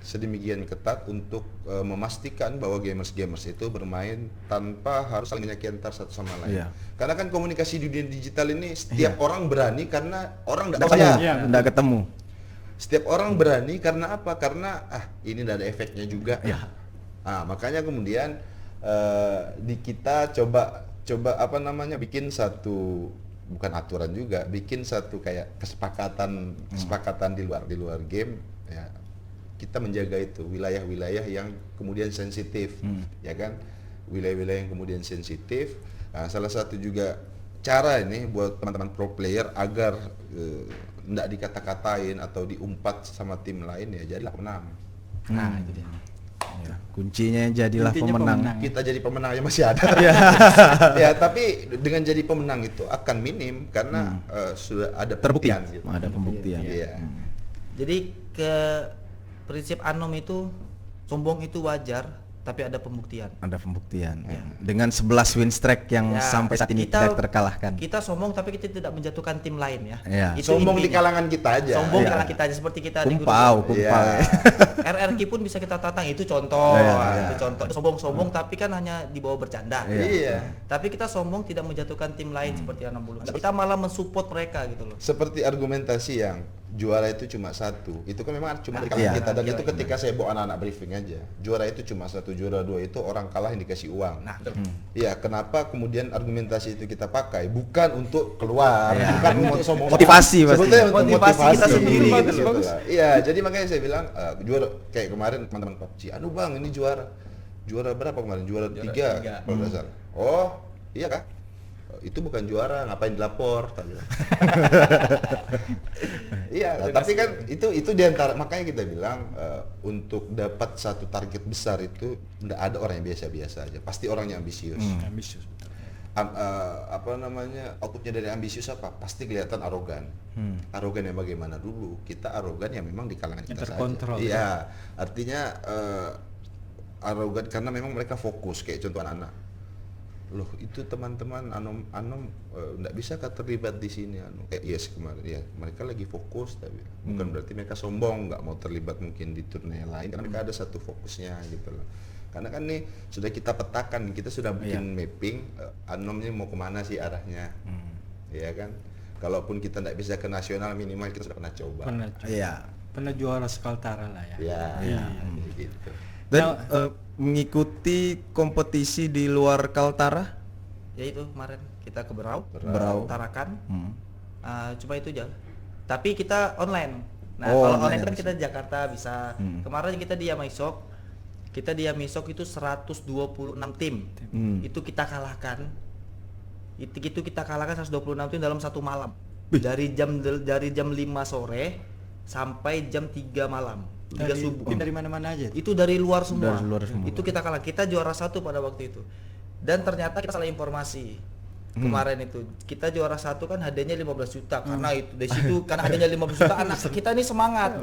Sedemikian ketat untuk memastikan bahwa gamers itu bermain tanpa harus saling menyakiti antar satu sama lain. Karena kan komunikasi di dunia digital ini setiap orang berani karena orang nggak percaya. Nggak ketemu. Setiap orang berani karena apa? Karena ini nggak ada efeknya juga. Makanya kemudian di kita coba apa namanya bikin satu, bukan aturan juga, bikin satu kayak kesepakatan di luar game ya. Kita menjaga itu wilayah-wilayah yang kemudian sensitif, ya kan, wilayah-wilayah yang kemudian sensitif. Nah, salah satu juga cara ini buat teman-teman pro player agar tidak dikata-katain atau diumpat sama tim lain ya jadilah pemenang. Nah, itu dia. Kuncinya jadilah pemenang. Kita jadi pemenangnya masih ada. Ya, tapi dengan jadi pemenang itu akan minim karena sudah ada Terbukti. pembuktian gitu. Ada pembuktian. Iya. Jadi ke prinsip Anom itu sombong itu wajar, tapi ada pembuktian. Ada pembuktian. Dengan 11 win streak yang sampai saat ini tidak terkalahkan. Kita sombong tapi kita tidak menjatuhkan tim lain ya. Itu sombong di intinya. kalangan kita aja. Sombong di kalangan kita aja seperti kita di grup. Kumpal. RRQ pun bisa kita tatang, itu contoh. Itu contoh. Sombong tapi kan hanya dibawa bercanda. Iya. Tapi kita sombong tidak menjatuhkan tim lain seperti Anam Bulu. Kita malah mensupport mereka gitu loh. Seperti argumentasi yang juara itu cuma satu, itu kan memang cuma di kalangan kita, dan itu ketika saya bawa anak-anak briefing aja, juara itu cuma satu, juara dua itu orang kalah yang dikasih uang. Nah, iya, kenapa kemudian argumentasi itu kita pakai bukan untuk keluar, bukan untuk sombong, Motivasi pasti. sebetulnya untuk Motivasi kita sendiri gitu loh. Iya, jadi makanya saya bilang juara kayak kemarin teman-teman PUBG, aduh bang ini juara berapa kemarin, juara 3 kalau nggak salah. Oh iya kah? Itu bukan juara, ngapain dilapor? Iya, tapi kan itu diantara, makanya kita bilang untuk dapat satu target besar itu tidak ada orang yang biasa-biasa aja, pasti orang yang ambisius. Ambisius. Apa namanya, outputnya dari ambisius apa? Pasti kelihatan arogan. Arogan yang bagaimana dulu? Kita arogan yang memang di kalangan kita terkontrol. saja. Iya, artinya arogan karena memang mereka fokus, kayak contoh anak-anak. Loh itu teman-teman Anom nggak bisa terlibat di sini kayak yes kemarin ya, mereka lagi fokus, tapi bukan berarti mereka sombong nggak mau terlibat mungkin di turnamen lain, karena mereka ada satu fokusnya gitu loh. Karena kan nih sudah kita petakan, kita sudah bikin mapping Anom ini mau kemana sih arahnya, ya kan. Kalaupun kita nggak bisa ke nasional, minimal kita sudah pernah coba. Pernah juara Kaltara lah ya. Gitu. Dan mengikuti kompetisi di luar Kaltara? Ya itu kemarin kita ke Berau. Tarakan. Cuma itu aja. Tapi kita online. Nah, kalau online kan kita di Jakarta bisa. Kemarin kita di Yamaisok. Kita di Yamaisok itu 126 tim. Itu kita kalahkan. Itu kita kalahkan 126 tim dalam satu malam. Dari jam 5 sore sampai jam 3 malam. Dari mana-mana aja. Itu dari luar semua. Itu kita kalah. Kita juara 1 pada waktu itu. Dan ternyata kita salah informasi. Kemarin itu kita juara 1 kan hadiahnya 15 juta. Karena itu dari situ karena hadiahnya 15 juta, anak kita ini semangat.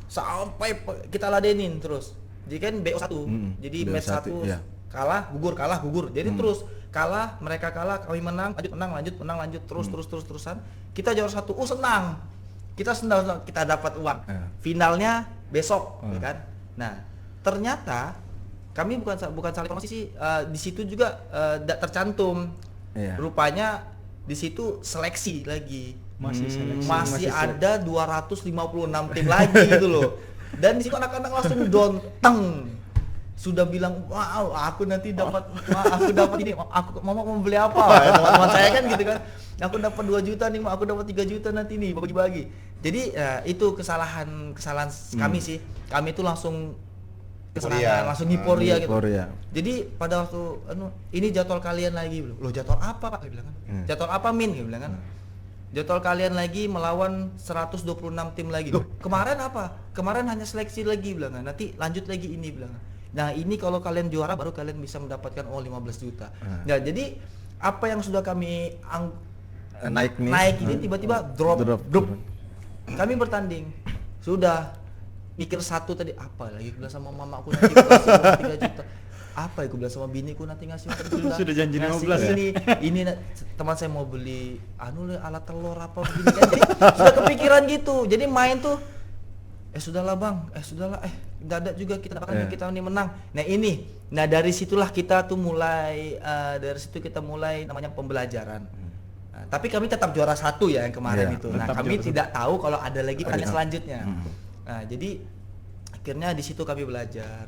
Sampai kita ladenin terus. Jadi kan BO 1. Jadi match 1 kalah, gugur. Jadi terus kalah, mereka kalah, kami menang, lanjut terusan. Kita juara 1. Senang. Kita senang, kita dapat uang. Finalnya besok, ya kan? Nah, ternyata kami bukan salah informasi sih, di situ juga tidak tercantum. Rupanya di situ seleksi lagi. Masih ada 256 tim lagi gitu loh. Dan di situ anak-anak langsung down sudah bilang, wow aku nanti dapat, aku dapat ini, aku mama mau beli apa? Teman-teman saya kan gitu kan, aku dapat 2 juta nih, aku dapat 3 juta nanti nih, bagi-bagi. Jadi itu kesalahan kami sih. Kami itu langsung kesenangan, langsung hiporia gitu. Jadi pada waktu ini jadwal kalian lagi, loh jadwal apa Pak? Dia bilang kan. Jadwal apa Min? Dia bilang kan. Jadwal kalian lagi melawan 126 tim lagi. Loh, kemarin apa? Kemarin hanya seleksi lagi bilang kan. Nanti lanjut lagi ini bilang kan. Nah, ini kalau kalian juara baru kalian bisa mendapatkan 15 juta. Nah, jadi apa yang sudah kami naik ini tiba-tiba drop. Kami bertanding. Sudah mikir satu tadi apa lagi bilang sama mamaku nanti kasih 3 juta. Apa ya gue bilang sama biniku nanti ngasih 4 juta. Sudah janji 15 ini teman saya mau beli alat telur apa begini kan. Jadi sudah kepikiran gitu. Jadi main tuh sudahlah bang, sudahlah dadak juga kita dapatkan kita ini menang. Nah dari situlah kita tuh mulai namanya pembelajaran. Nah, tapi kami tetap juara 1 ya yang kemarin itu. Nah kami tidak tahu kalau ada lagi pertandingan selanjutnya. Nah jadi akhirnya di situ kami belajar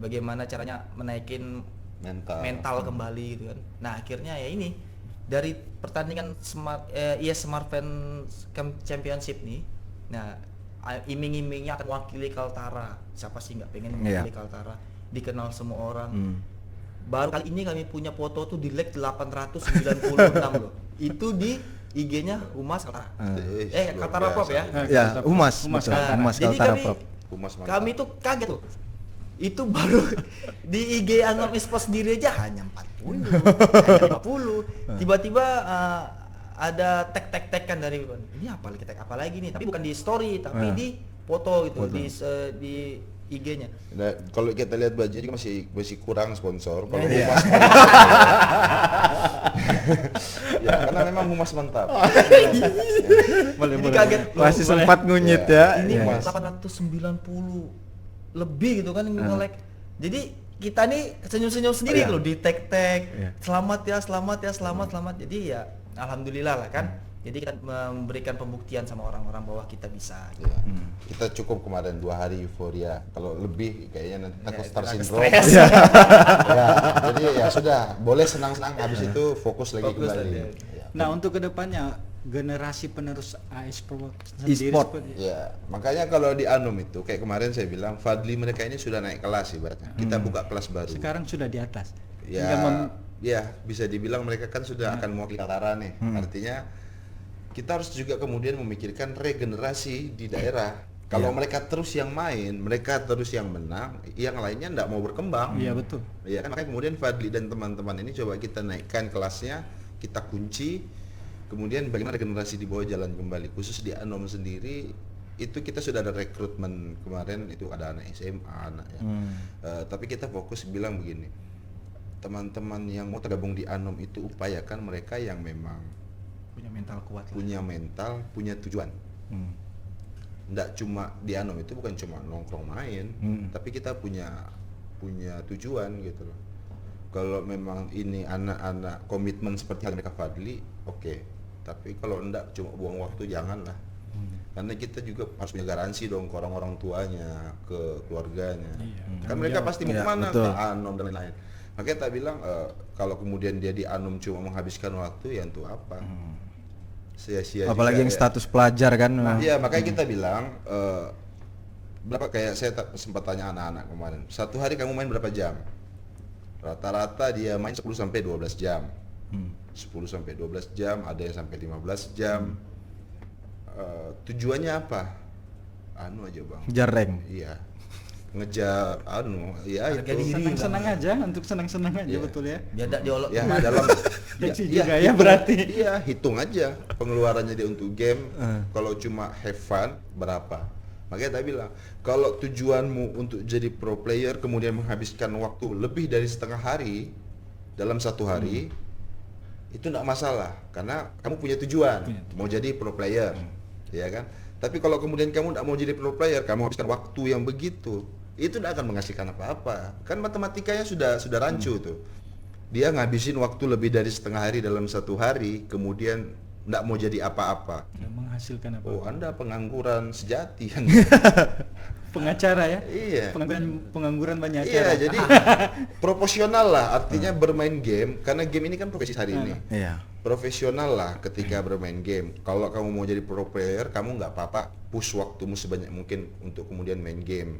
bagaimana caranya menaikin mental kembali gitu kan. Nah akhirnya ya ini dari pertandingan Smart Fan Championship nih. Nah iming-imingnya akan mewakili Kaltara. Siapa sih nggak pengen mewakili Kaltara? Dikenal semua orang. Baru kali ini kami punya foto tuh di leg 896 loh. Itu di IG-nya Humas Kaltara. Kaltara Prop ya. Ya, Humas Kaltara Prop. Kami tuh kaget tuh. Itu baru di IG Anom Esports sendiri aja hanya 40, hanya 50. Tiba-tiba ada tag kan dari ini apa lagi nih, tapi bukan di story tapi di foto gitu. Di IG-nya. Nah, kalau kita lihat budget masih kurang sponsor. Kalau Humas ya karena memang Humas mantap. Boleh. Kaget masih sempat ngunyit ya. Ini 890 lebih gitu kan nge-like. Jadi kita nih senyum-senyum sendiri loh di tag. Selamat ya. Jadi ya alhamdulillah lah kan. Jadi kita memberikan pembuktian sama orang-orang bahwa kita bisa. Gitu. Kita cukup kemarin 2 hari euforia. Kalau lebih kayaknya nanti takut star syndrome. Jadi ya sudah, boleh senang-senang habis itu fokus lagi kembali. Nah, untuk kedepannya generasi penerus e-sport ya, makanya kalau di Anom itu kayak kemarin saya bilang Fadli mereka ini sudah naik kelas ibaratnya. Kita buka kelas baru. Sekarang sudah di atas. Ya, bisa dibilang mereka kan sudah akan mewakili Kaltara nih. Artinya kita harus juga kemudian memikirkan regenerasi di daerah. Kalau mereka terus yang main, mereka terus yang menang, yang lainnya enggak mau berkembang. Iya betul. Iya kan, makanya kemudian Fadli dan teman-teman ini coba kita naikkan kelasnya, kita kunci. Kemudian bagaimana regenerasi di bawah jalan kembali, khusus di Anom sendiri itu kita sudah ada rekrutmen kemarin, itu ada anak SMA anaknya. Tapi kita fokus bilang begini, teman-teman yang mau tergabung di Anom itu upayakan mereka yang memang punya mental kuat, punya tujuan. Nggak cuma di Anom itu bukan cuma nongkrong main, tapi kita punya tujuan gitu loh. Kalau memang ini anak-anak komitmen seperti yang mereka Fadli, oke. Tapi kalau enggak cuma buang waktu, janganlah. Karena kita juga harus punya garansi dong ke orang-orang tuanya, ke keluarganya. Kan mereka pasti mau kemana, ke Anom dan lain-lain. Makanya tak bilang kalau kemudian dia di Anom cuma menghabiskan waktu, ya untuk apa? Sia-sia. Apalagi juga, yang status pelajar kan. Iya, makanya kita bilang berapa, kayak saya sempat tanya anak-anak kemarin, 1 hari kamu main berapa jam? Rata-rata dia main 10 sampai 12 jam. 10 sampai 12 jam, ada yang sampai 15 jam. Tujuannya apa? Anu aja bang. Ngejar rank. Iya. Ngejar itu. Senang-senang aja, untuk senang-senang aja betul ya. Biar tidak diolok. Ya dalam juga ya berarti. Iya, hitung aja pengeluarannya dia untuk game. Kalau cuma have fun berapa? Makanya tadi bilang, kalau tujuanmu untuk jadi pro player kemudian menghabiskan waktu lebih dari setengah hari dalam 1 hari, itu enggak masalah karena kamu punya tujuan mau jadi pro player, ya kan? Tapi kalau kemudian kamu enggak mau jadi pro player, kamu habiskan waktu yang begitu, itu enggak akan menghasilkan apa-apa. Kan matematikanya sudah rancu tuh. Dia ngabisin waktu lebih dari setengah hari dalam 1 hari, kemudian enggak mau jadi apa-apa. Nggak menghasilkan apa-apa. Oh, Anda pengangguran sejati kan. pengacara ya. Iya. Pengangguran banyak Iya, acara. jadi proporsional lah artinya bermain game, karena game ini kan profesi hari ini. Iya. Profesional lah ketika bermain game. Kalau kamu mau jadi pro player, kamu nggak apa-apa push waktumu sebanyak mungkin untuk kemudian main game.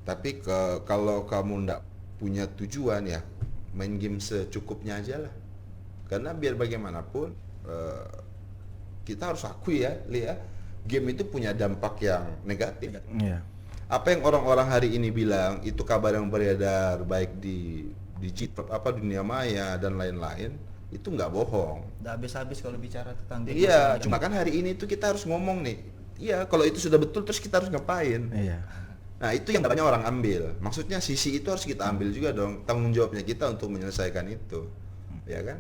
Tapi kalau kamu nggak punya tujuan ya main game secukupnya aja lah. Karena biar bagaimanapun kita harus akui ya, lihat game itu punya dampak yang negatif. Iya. Apa yang orang-orang hari ini bilang itu kabar yang beredar baik di dunia maya dan lain-lain, itu nggak bohong. Udah habis-habis kalau bicara tentang game. Iya, cuma kan hari ini tuh kita harus ngomong nih. Iya, kalau itu sudah betul terus kita harus ngapain? Iya. Nah, itu yang nggak banyak orang ambil. Maksudnya sisi itu harus kita ambil juga dong, tanggung jawabnya kita untuk menyelesaikan itu. Ya kan?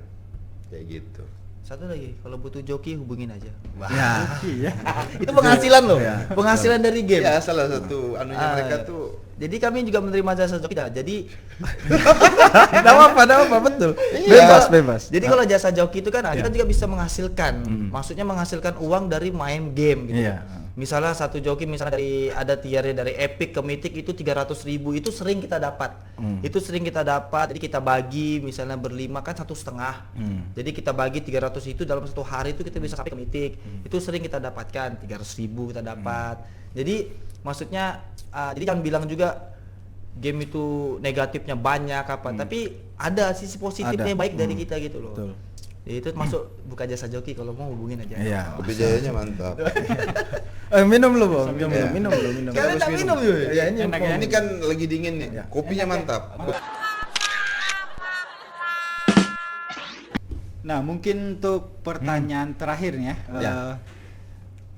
Kayak gitu. Satu lagi, kalau butuh joki hubungin aja. Ya. Iya. Itu penghasilan loh. Iya. Penghasilan dari game. Ya, salah satu anunya mereka tuh. Jadi kami juga menerima jasa joki. Jadi Enggak apa-apa, betul. Iya. Bebas. Jadi kalau jasa joki itu kan kita juga bisa menghasilkan. Maksudnya menghasilkan uang dari main game gitu. Iya. Misalnya satu joki misalnya ada tiernya dari epic ke mythic itu 300.000, itu sering kita dapat. Itu sering kita dapat. Jadi kita bagi misalnya berlima kan 1,5. Jadi kita bagi 300 itu dalam satu hari itu kita bisa sampai ke mythic. Itu sering kita dapatkan 300.000 kita dapat. Jadi maksudnya jadi jangan bilang juga game itu negatifnya banyak apa, tapi ada sisi positifnya Ada. baik dari kita gitu loh. Betul. Jadi itu masuk buka jasa joki, kalau mau hubungin aja. Iya. Kopi jayanya mantap. Minum lu, Bang. Iya. Minum lu. Kalian tak minum juga? Iya, ini Enak ya. Ini kan lagi dingin nih. Iya. Kopinya mantap. Nah, mungkin untuk pertanyaan terakhirnya, Ya.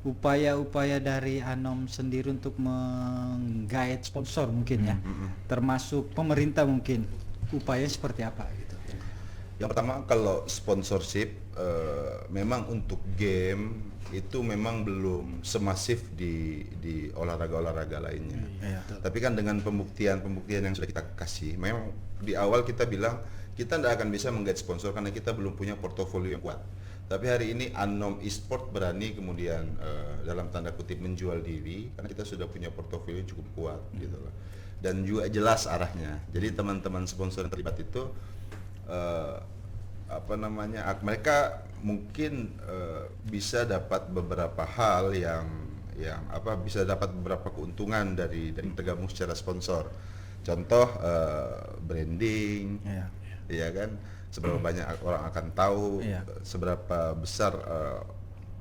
upaya-upaya dari Anom sendiri untuk menggait sponsor mungkin ya, termasuk pemerintah mungkin, upaya seperti apa gitu? Yang pertama kalau sponsorship memang untuk game itu memang belum semasif di olahraga-olahraga lainnya. Iya. Tapi kan dengan pembuktian yang sudah kita kasih, memang di awal kita bilang kita tidak akan bisa menggait sponsor karena kita belum punya portofolio yang kuat. Tapi hari ini Anom Esport berani kemudian dalam tanda kutip menjual diri karena kita sudah punya portofolio yang cukup kuat gitu loh. Dan juga jelas arahnya. Jadi teman-teman sponsor yang terlibat itu mereka mungkin bisa dapat beberapa hal yang bisa dapat beberapa keuntungan dari tergabung secara sponsor. Contoh branding, ya kan, seberapa banyak orang akan tahu, seberapa besar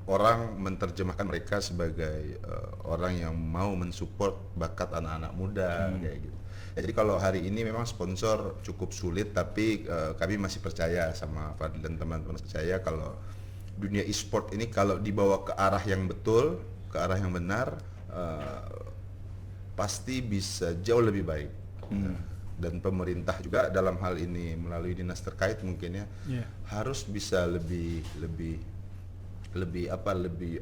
orang menerjemahkan mereka sebagai orang yang mau mensupport bakat anak-anak muda kayak gitu. Ya, jadi kalau hari ini memang sponsor cukup sulit, tapi kami masih percaya sama Fadil dan teman-teman, percaya kalau dunia e-sport ini kalau dibawa ke arah yang betul, ke arah yang benar, pasti bisa jauh lebih baik. Dan pemerintah juga dalam hal ini melalui dinas terkait mungkin ya harus bisa lebih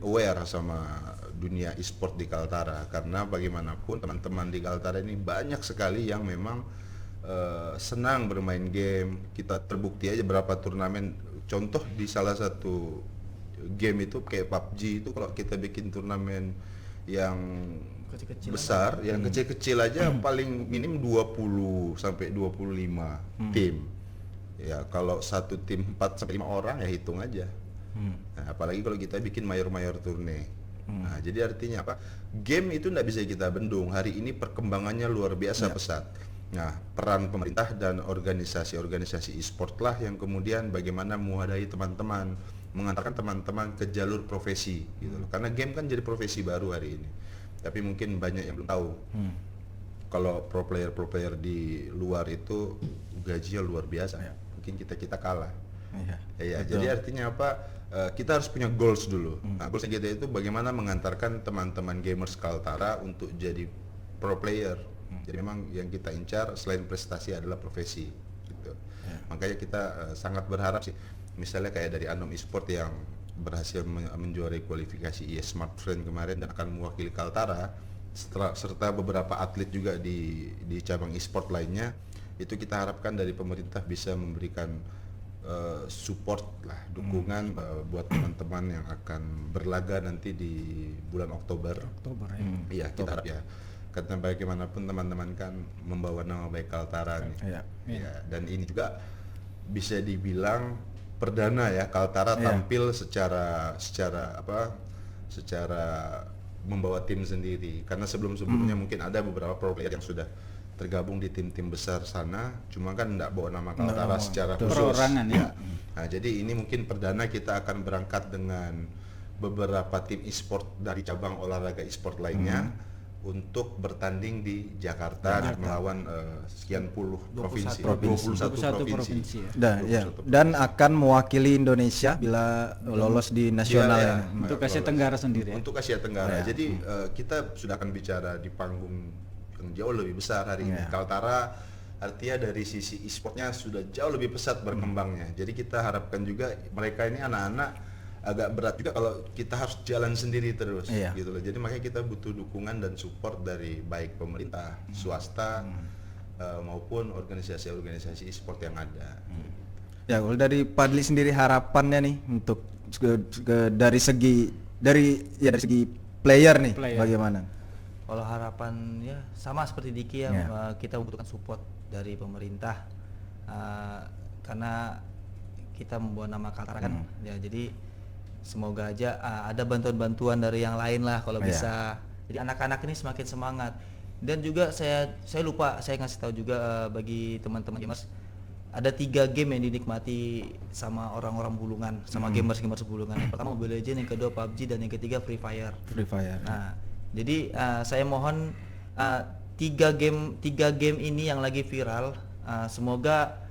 aware sama dunia e-sport di Kaltara, karena bagaimanapun teman-teman di Kaltara ini banyak sekali yang memang senang bermain game. Kita terbukti aja berapa turnamen, contoh di salah satu game itu kayak PUBG itu kalau kita bikin turnamen yang Kecil-kecil besar, yang kecil-kecil aja paling minim 20 sampai 25 tim. Ya kalau satu tim 4 sampai 5 orang ya hitung aja. Nah, apalagi kalau kita bikin mayor-mayor turne. Nah, jadi artinya apa? Game itu tidak bisa kita bendung. Hari ini perkembangannya luar biasa pesat. Nah, peran pemerintah dan organisasi-organisasi e-sport lah yang kemudian bagaimana mewadahi teman-teman, mengantarkan teman-teman ke jalur profesi gitu loh. Karena game kan jadi profesi baru hari ini. Tapi mungkin banyak yang belum tahu. Kalau pro player di luar itu gajinya luar biasa. Mungkin kita kalah. Ya, jadi artinya apa? Kita harus punya goals dulu. Nah, goals kita itu bagaimana mengantarkan teman-teman gamers Kaltara untuk jadi pro player. Jadi memang yang kita incar selain prestasi adalah profesi. Gitu. Makanya kita sangat berharap sih, misalnya kayak dari Anom Esport yang berhasil menjuarai kualifikasi ES Smart Friend kemarin dan akan mewakili Kaltara, serta beberapa atlet juga di cabang e-sport lainnya, itu kita harapkan dari pemerintah bisa memberikan support lah, dukungan buat teman-teman yang akan berlaga nanti di bulan Oktober. Iya, kita harap ya. karena bagaimanapun teman-teman kan membawa nama baik Kaltara nih. Ya, dan ini juga bisa dibilang perdana ya Kaltara tampil secara membawa tim sendiri, karena sebelumnya mungkin ada beberapa pro player yang sudah tergabung di tim-tim besar sana, cuma kan enggak bawa nama Kaltara secara khusus. Ya. Nah, jadi ini mungkin perdana kita akan berangkat dengan beberapa tim e-sport dari cabang olahraga e-sport lainnya untuk bertanding di Jakarta melawan sekian puluh provinsi. 21 provinsi. Dan akan mewakili Indonesia bila lolos di nasional untuk Asia Tenggara sendiri. Untuk Asia Tenggara. Jadi kita sudah akan bicara di panggung yang jauh lebih besar hari ini. Kaltara artinya dari sisi e-sportnya sudah jauh lebih pesat berkembangnya. Jadi kita harapkan juga mereka ini anak-anak agak berat juga kalau kita harus jalan sendiri terus gitu loh. Jadi makanya kita butuh dukungan dan support dari baik pemerintah, swasta maupun organisasi-organisasi e-sport yang ada. Ya, kalau dari Padli sendiri harapannya nih untuk dari segi player nih bagaimana? Kalau harapan ya sama seperti Diki ya, kita membutuhkan support dari pemerintah karena kita membawa nama Kaltara kan. Ya, jadi semoga aja ada bantuan-bantuan dari yang lain lah kalau bisa. Jadi anak-anak ini semakin semangat. Dan juga saya lupa saya ngasih tahu juga bagi teman-teman gamers, ada 3 game yang dinikmati sama orang-orang Bulungan, sama gamers Bulungan. Yang pertama Mobile Legends, yang kedua PUBG, dan yang ketiga Free Fire. Nah, jadi saya mohon 3 game ini yang lagi viral, semoga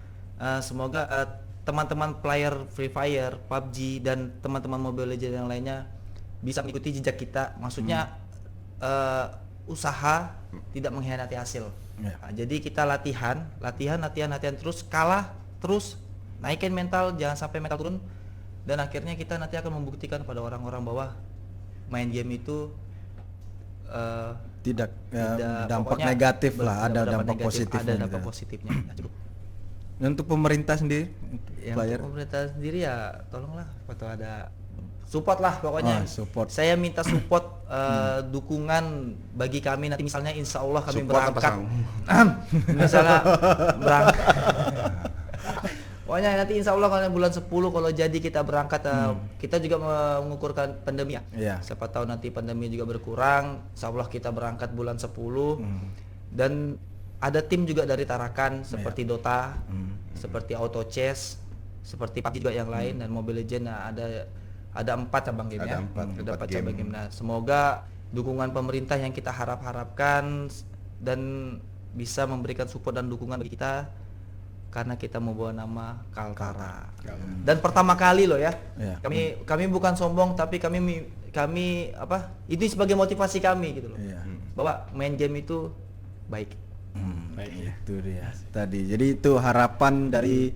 teman-teman player Free Fire, PUBG, dan teman-teman Mobile Legends yang lainnya bisa mengikuti jejak kita. Maksudnya usaha tidak mengkhianati hasil. Nah, jadi kita latihan terus, kalah terus, naikin mental, jangan sampai mental turun, dan akhirnya kita nanti akan membuktikan pada orang-orang bahwa main game itu tidak dampak negatif lah, ada dampak positif. Ada dampak positifnya. Untuk pemerintah sendiri, untuk pemerintah sendiri ya tolonglah atau ada support lah pokoknya. Support. Saya minta support dukungan bagi kami nanti, misalnya insya Allah kami berangkat. Misalnya berangkat. Pokoknya nanti insya Allah kalau bulan 10 kalau jadi kita berangkat, kita juga mengukurkan pandemi ya. Siapa tahu nanti pandemi juga berkurang, insya Allah kita berangkat bulan 10. Dan ada tim juga dari Tarakan seperti Dota, seperti Auto Chess, seperti PUBG juga yang lain, dan Mobile Legends. Ada 4 cabang game ya. Ada 4 cabang game. Nah, semoga dukungan pemerintah yang kita harapkan dan bisa memberikan support dan dukungan bagi kita, karena kita membawa nama Kaltara. Dan pertama kali loh ya. Kami bukan sombong, tapi kami ini sebagai motivasi kami gitu loh. Bahwa main game itu baik. Itu dia tadi. Jadi itu harapan dari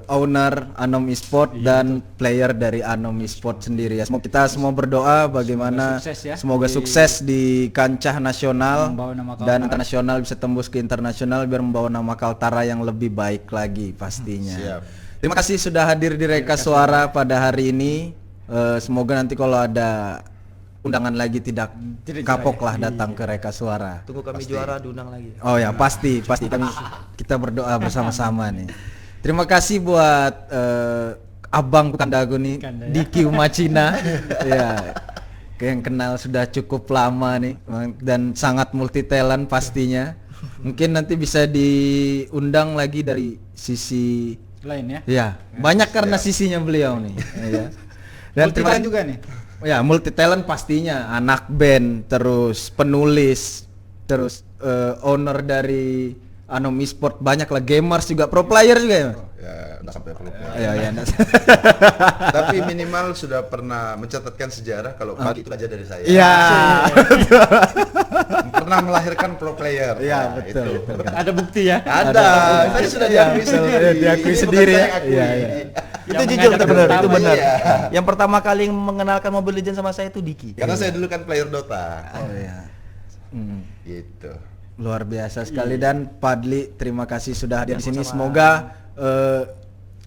owner Anom Esport dan player dari Anom Esport sendiri ya. Kita semua berdoa bagaimana semoga sukses di kancah nasional dan internasional, bisa tembus ke internasional biar membawa nama Kaltara yang lebih baik lagi pastinya. Siap. Terima kasih sudah hadir di Reka Suara pada hari ini. Semoga nanti kalau ada undangan lagi tidak kapok lah datang ke Reka Suara. Tunggu kami juara diundang lagi. Oh ya, pasti kita berdoa bersama-sama nih. Terima kasih buat Abang Kandago nih, Diki Umacina. Ya, yang kenal sudah cukup lama nih dan sangat multi talent pastinya. Mungkin nanti bisa diundang lagi dari sisi lain ya. Ya, banyak karena sisinya beliau nih. Ya. Dan multi talent juga nih. Ya, multi talent pastinya, anak band, terus penulis, terus owner dari Anom Esport, banyak lah, gamers juga, pro player juga ya. Ya, enggak sampai pro player. Ya. Tapi minimal sudah pernah mencatatkan sejarah kalau pagi itu aja dari saya. Iya. Pernah melahirkan pro player. Iya, betul. Ada bukti ya? Ada. Tadi sudah diakui sendiri. Diakui sendiri ya. Iya. Itu jujur, itu benar. Yang pertama kali mengenalkan Mobile Legends sama saya itu Diki. Karena saya dulu kan player Dota. Oh iya. Gitu. Luar biasa sekali. Dan Padli, terima kasih sudah hadir di sini. Semoga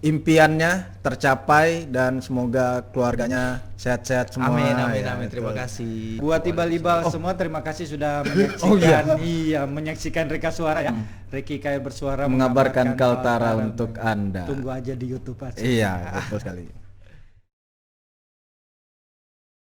impiannya tercapai dan semoga keluarganya sehat-sehat semua. Amin, amin, ya, amin. Terima betul. kasih. Buat Ibal-Ibal semua terima kasih sudah menyaksikan menyaksikan Reka Suara ya. Reki Kair Bersuara Mengabarkan Kaltara untuk Anda. Tunggu aja di YouTube aja. Iya, betul sekali.